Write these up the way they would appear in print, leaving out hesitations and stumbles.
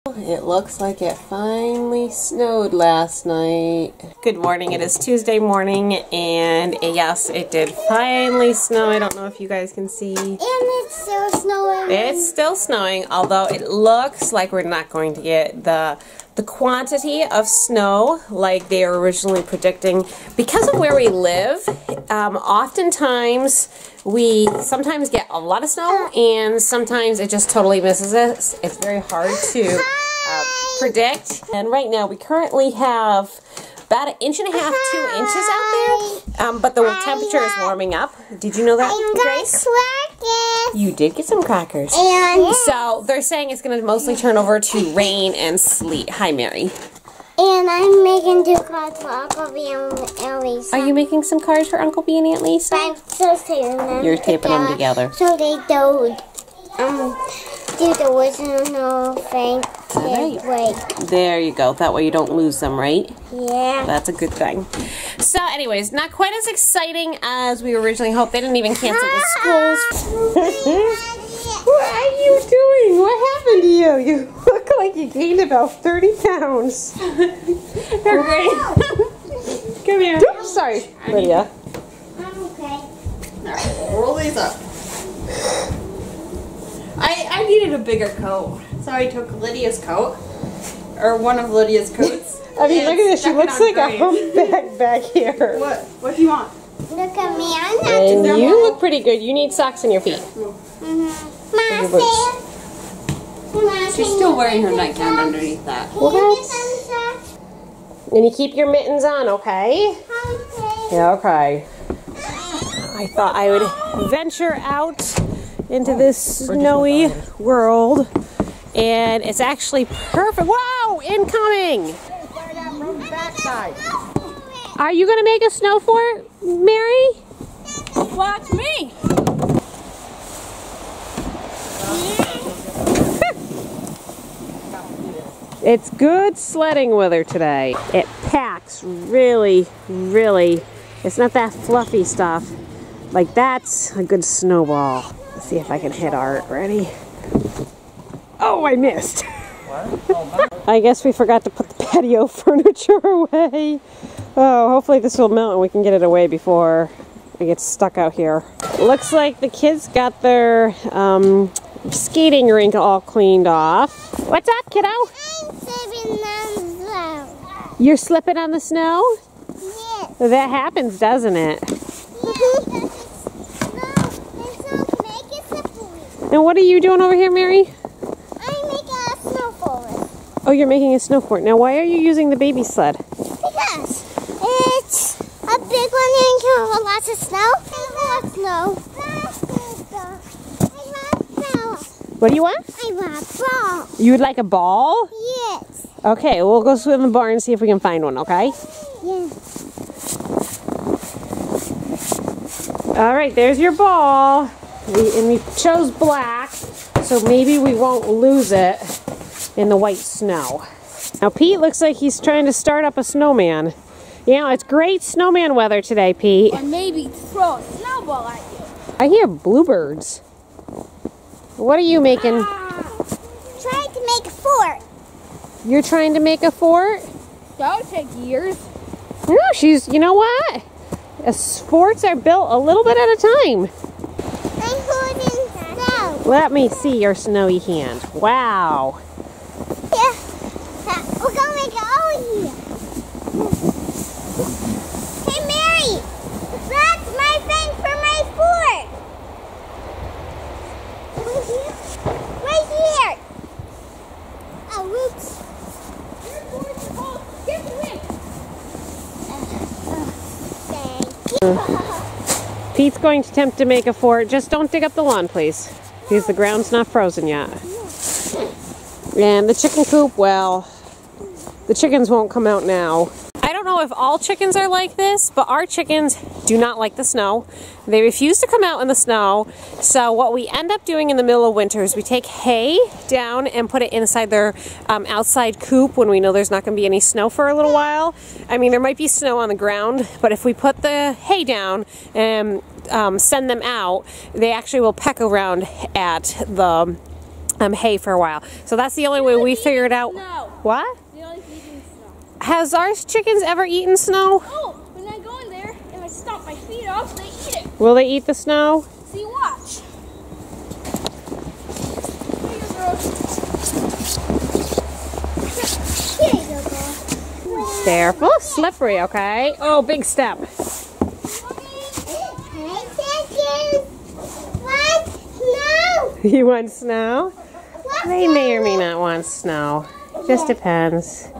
It looks like it finally snowed last night. Good morning, it is Tuesday morning, and yes, it did finally snow. I don't know if you guys can see. And it's still snowing. It's still snowing, although it looks like we're not going to get the quantity of snow like they were originally predicting. Because of where we live, oftentimes we sometimes get a lot of snow and sometimes it just totally misses us. It's very hard to predict. And right now we currently have about 1.5 inches, 2 inches out there, but the temperature is warming up. Did you know that, Grace? You did get some crackers. And so they're saying it's going to mostly turn over to rain and sleet. Hi, Mary. And I'm making 2 cards for Uncle B and Aunt Lisa. Are you making some cards for Uncle B and Aunt Lisa? I'm just taping them. You're taping them together. So they don't do the original thing. Right. There you go. That way you don't lose them, right? Yeah. That's a good thing. So anyways, not quite as exciting as we originally hoped. They didn't even cancel the schools. What are you doing? What happened to you? You look like you gained about 30 pounds. They're great. Come here. Oops, sorry, Lydia. I'm okay. Alright, roll these up. I needed a bigger coat, so I took Lydia's coat, or one of Lydia's coats. I mean, look at this. She looks like a humpback back here. What do you want? Look at me. I'm not And you look pretty good. You need socks on your feet. She's still wearing her nightgown underneath that. What? And you keep your mittens on, okay? Yeah, okay. I thought I would venture out into this snowy world, and it's actually perfect. Wow, incoming! Are you gonna make a snow fort, Mary? Watch me! It's good sledding weather today. It packs really, really. It's not that fluffy stuff. Like, that's a good snowball. Let's see if I can hit Art. Ready? Oh, I missed. I guess we forgot to put the patio furniture away. Oh, hopefully this will melt and we can get it away before it gets stuck out here. Looks like the kids got their skating rink all cleaned off. What's up, kiddo? I'm slipping on the snow. You're slipping on the snow? Yes. That happens, doesn't it? And what are you doing over here, Mary? I'm making a snow fort. Oh, you're making a snow fort. Now, why are you using the baby sled? Because it's a big one and can hold lots of snow. I want snow. What do you want? I want a ball. You would like a ball? Yes. Okay, we'll go swim in the barn and see if we can find one, okay? Yes. All right, there's your ball. We chose black, so maybe we won't lose it in the white snow. Now, Pete looks like he's trying to start up a snowman. You know, it's great snowman weather today, Pete. Or maybe throw a snowball at you. I hear bluebirds. What are you making? Trying to make a fort. You're trying to make a fort? That'll take years. No, you know what? Forts are built a little bit at a time. I'm holding snow. Let me see your snowy hand. Wow. Yeah. We're going to make it all here. Hey, Mary. That's my thing for my fort. Right here. Oh, whoops. Get the ring. Pete's going to attempt to make a fort. Just don't dig up the lawn, please, because the ground's not frozen yet. And the chicken coop, well, the chickens won't come out now. I don't know if all chickens are like this, but our chickens do not like the snow. They refuse to come out in the snow. So what we end up doing in the middle of winter is we take hay down and put it inside their outside coop when we know there's not going to be any snow for a little while. I mean, there might be snow on the ground, but if we put the hay down and send them out, they actually will peck around at the hay for a while. So that's the only way we figured out. Snow. What? They like eating snow. Has our chickens ever eaten snow? Oh, when I go in there and I stomp my feet off, they eat it. Will they eat the snow? See, watch. Here you go, girl. Careful, slippery, okay? Oh, big step. You want snow? They may or may not want snow. Just depends.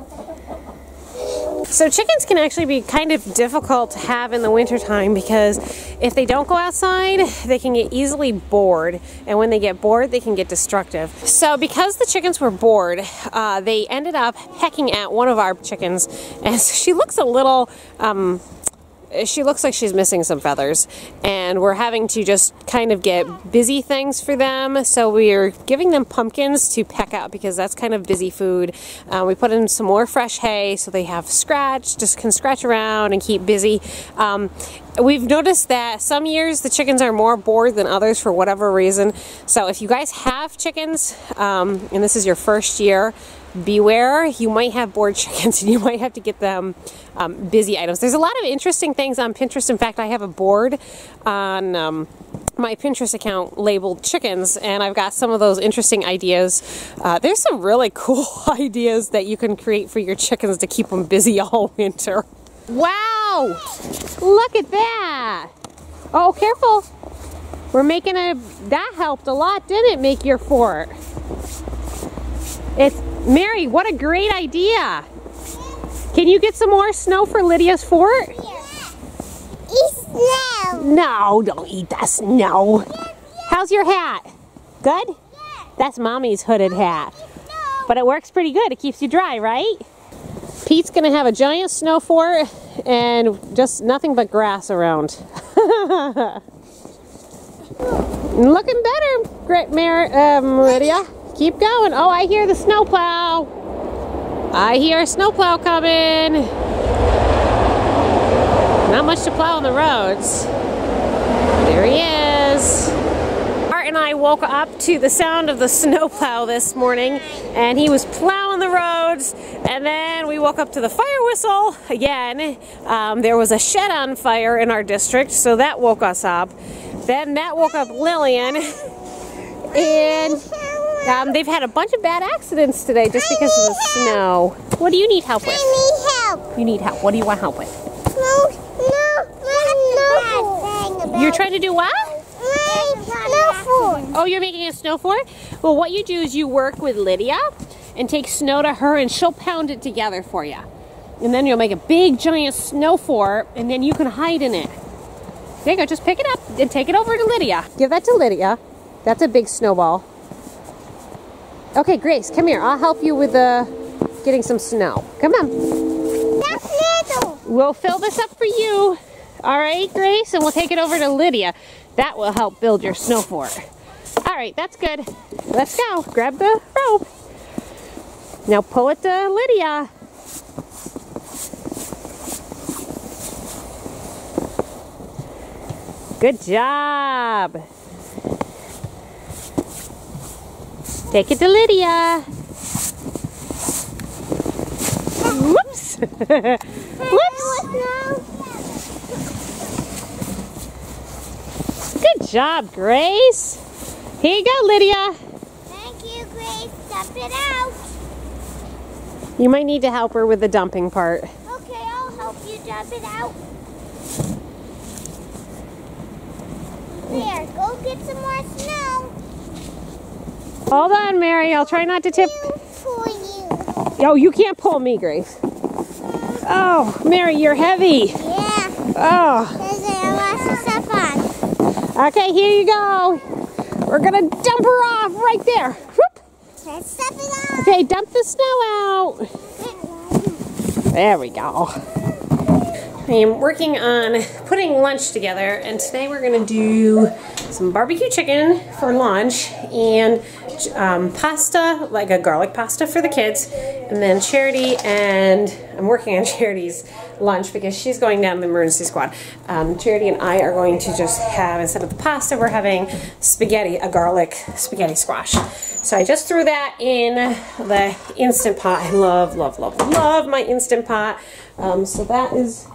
So chickens can actually be kind of difficult to have in the wintertime because if they don't go outside, they can get easily bored. And when they get bored, they can get destructive. So because the chickens were bored, they ended up pecking at one of our chickens. And so she looks a little... she looks like she's missing some feathers, and we're having to just kind of get busy things for them. So we're giving them pumpkins to peck out because that's kind of busy food. We put in some more fresh hay so they have scratch, just can scratch around and keep busy. We've noticed that some years the chickens are more bored than others for whatever reason. So if you guys have chickens and this is your first year, beware, you might have bored chickens and you might have to get them busy items. There's a lot of interesting things on Pinterest. In fact, I have a board on my Pinterest account labeled chickens, and I've got some of those interesting ideas. There's some really cool ideas that you can create for your chickens to keep them busy all winter. Wow! Look at that! Oh, careful! We're making that helped a lot, didn't it, make your fort? Mary, what a great idea! Can you get some more snow for Lydia's fort? Eat snow. No, don't eat that snow. How's your hat? Good? That's Mommy's hooded hat. But it works pretty good. It keeps you dry, right? Pete's gonna have a giant snow fort and just nothing but grass around. Looking better, great Lydia. Keep going. Oh, I hear the snowplow. I hear a snowplow coming. Not much to plow on the roads. There he is. Art and I woke up to the sound of the snowplow this morning, and he was plowing the roads, and then we woke up to the fire whistle again. There was a shed on fire in our district, so that woke us up. Then that woke up Lillian, and they've had a bunch of bad accidents today just because of the snow. What do you need help with? I need help. You need help. What do you want help with? No. You're trying to do what? Snow fort. Oh, you're making a snow fort? Well, what you do is you work with Lydia and take snow to her, and she'll pound it together for you. And then you'll make a big, giant snow fort, and then you can hide in it. There you go. Just pick it up and take it over to Lydia. Give that to Lydia. That's a big snowball. Okay, Grace, come here. I'll help you with getting some snow. Come on. That's little. We'll fill this up for you. All right, Grace, and we'll take it over to Lydia. That will help build your snow fort. All right, that's good. Let's go. Grab the rope. Now pull it to Lydia. Good job. Take it to Lydia. Whoops. Whoops. Good job, Grace. Here you go, Lydia. Thank you, Grace. Dump it out. You might need to help her with the dumping part. Okay, I'll help you dump it out. There, go get some more snow. Hold on, Mary. I'll try not to tip. For you. Oh, you can't pull me, Grace. Oh, Mary, you're heavy. Yeah. Oh. There's a lot of stuff on. Okay, here you go. We're gonna dump her off right there. Whoop. Let's dump it out. Okay, dump the snow out. There we go. I am working on putting lunch together, and today we're gonna do some barbecue chicken for lunch and pasta, like a garlic pasta for the kids, and then Charity and I'm working on Charity's lunch because she's going down to the emergency squad. Charity and I are going to just have, instead of the pasta, we're having spaghetti, a garlic spaghetti squash. So I just threw that in the Instant Pot. I love, love, love, love my Instant Pot. So that is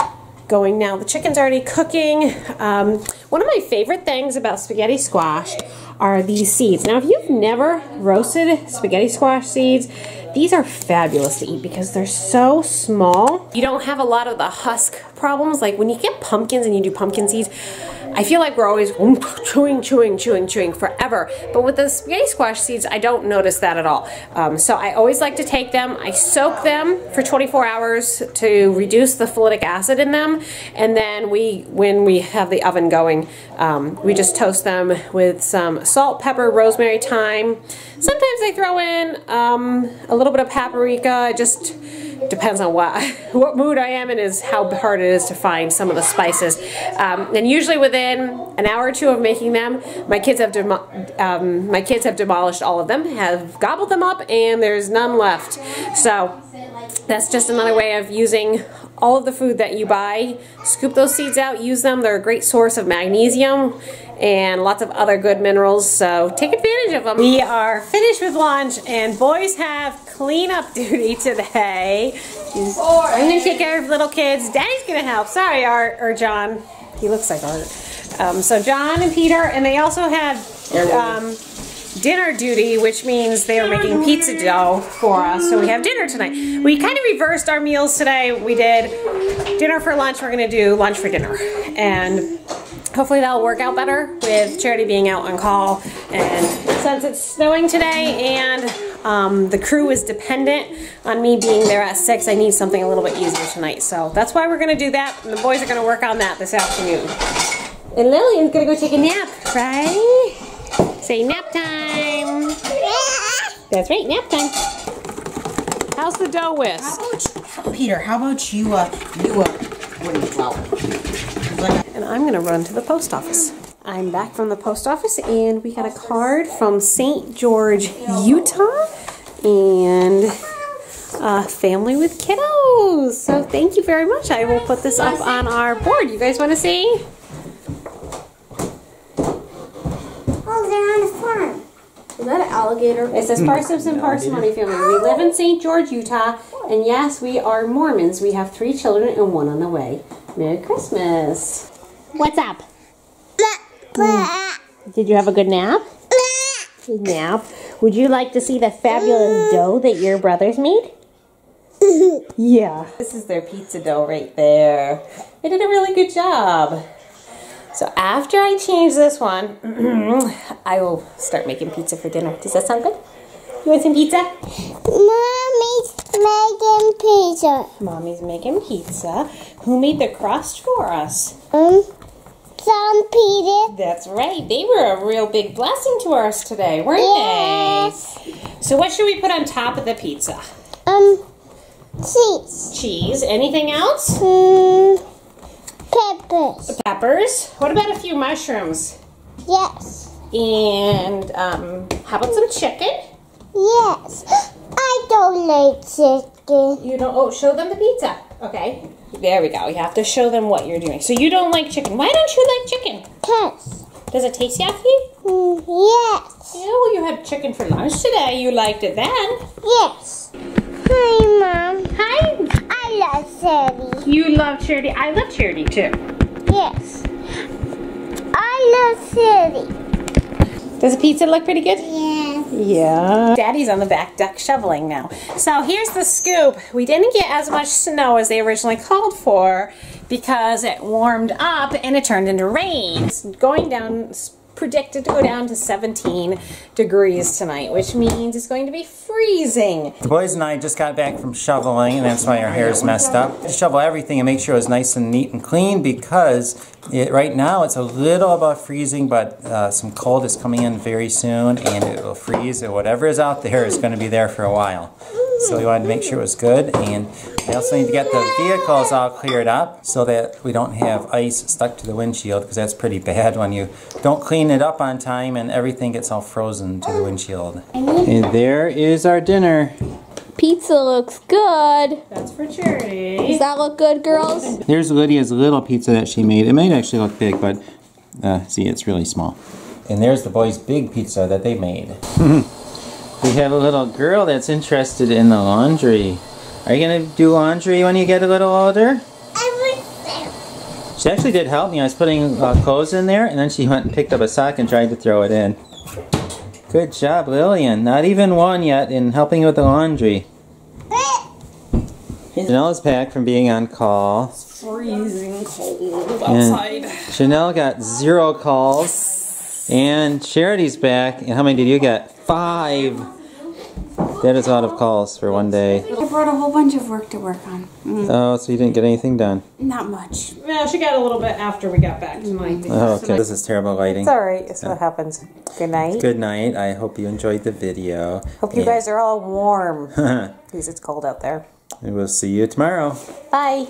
going now. The chicken's already cooking. One of my favorite things about spaghetti squash are these seeds. Now, if you've never roasted spaghetti squash seeds, these are fabulous to eat because they're so small. You don't have a lot of the husk problems. Like when you get pumpkins and you do pumpkin seeds, I feel like we're always chewing forever. But with the spaghetti squash seeds, I don't notice that at all. So I always like to take them, I soak them for 24 hours to reduce the folic acid in them. And then when we have the oven going, we just toast them with some salt, pepper, rosemary, thyme. Sometimes I throw in a little bit of paprika. It just depends on what mood I am in is how hard it is to find some of the spices. And usually within an hour or two of making them, my kids have demolished all of them, have gobbled them up, and there's none left. So that's just another way of using all of the food that you buy. Scoop those seeds out, use them. They're a great source of magnesium and lots of other good minerals, so take advantage of them. We are finished with lunch, and boys have cleanup duty today. I'm gonna take care of little kids. Daddy's gonna help. Sorry, Art, or John. He looks like Art. So John and Peter, and they also had dinner duty, which means they were making pizza dough for us, so we have dinner tonight. We kind of reversed our meals today. We did dinner for lunch, we're gonna do lunch for dinner. And hopefully that'll work out better with Charity being out on call. And since it's snowing today and the crew is dependent on me being there at 6, I need something a little bit easier tonight. So that's why we're gonna do that, and the boys are gonna work on that this afternoon. And Lillian's gonna go take a nap, right? Say nap time. That's right, nap time. How's the dough whisk? Peter, how about you, what is flour? And I'm gonna run to the post office. I'm back from the post office, and we got a card from St. George, Utah, and a family with kiddos. So thank you very much. I will put this up on our board. You guys wanna see? Oh, they're on the farm. Is that an alligator? It says Parsnips and Parsimony family. We live in St. George, Utah, and yes, we are Mormons. We have 3 children and 1 on the way. Merry Christmas. What's up? Did you have a good nap? Good nap. Would you like to see the fabulous dough that your brothers made? Yeah. This is their pizza dough right there. They did a really good job. So after I change this one, I will start making pizza for dinner. Does that sound good? You want some pizza? Mommy's making pizza. Mommy's making pizza. Who made the crust for us? Some Peter. That's right. They were a real big blessing to us today, weren't Yes. they? So what should we put on top of the pizza? Cheese. Cheese. Anything else? Peppers. Peppers. What about a few mushrooms? Yes. And how about some chicken? Yes. I don't like chicken. You don't. Oh, show them the pizza. Okay. There we go. You have to show them what you're doing. So you don't like chicken. Why don't you like chicken? Yes. Does it taste yucky? Yes. Yeah, well, you had chicken for lunch today. You liked it then. Yes. Hi, Mom. Hi. I love Charity. You love Charity. I love Charity too. Yes. I love Charity. Does the pizza look pretty good? Yes. Yeah. Daddy's on the back deck shoveling now. So here's the scoop. We didn't get as much snow as they originally called for because it warmed up and it turned into rain. It's going down, predicted to go down to 17 degrees tonight, which means it's going to be freezing. The boys and I just got back from shoveling, and that's why our hair is messed up. Just shovel everything and make sure it's nice and neat and clean because right now it's a little above freezing, but some cold is coming in very soon and it will freeze, and whatever is out there is going to be there for a while. So we wanted to make sure it was good, and we also need to get the vehicles all cleared up so that we don't have ice stuck to the windshield, because that's pretty bad when you don't clean it up on time and everything gets all frozen to the windshield. And there is our dinner. Pizza looks good. That's for charity. Does that look good, girls? Here's Lydia's little pizza that she made. It might actually look big, but see, it's really small. And there's the boys' big pizza that they made. We have a little girl that's interested in the laundry. Are you gonna do laundry when you get a little older? She actually did help me. I was putting clothes in there, and then she went and picked up a sock and tried to throw it in. Good job, Lillian. Not even one yet in helping with the laundry. Janelle's back from being on call. It's freezing cold And Chanel got 0 calls. And Charity's back. And how many did you get? 5. That is a lot of calls for one day. I brought a whole bunch of work to work on. Oh, so you didn't get anything done? Not much. Well, she got a little bit after we got back tonight. Oh, okay. This is terrible lighting. It's alright, it's what happens. Good night. Good night. I hope you enjoyed the video. Hope you guys are all warm. Because it's cold out there. And we'll see you tomorrow. Bye.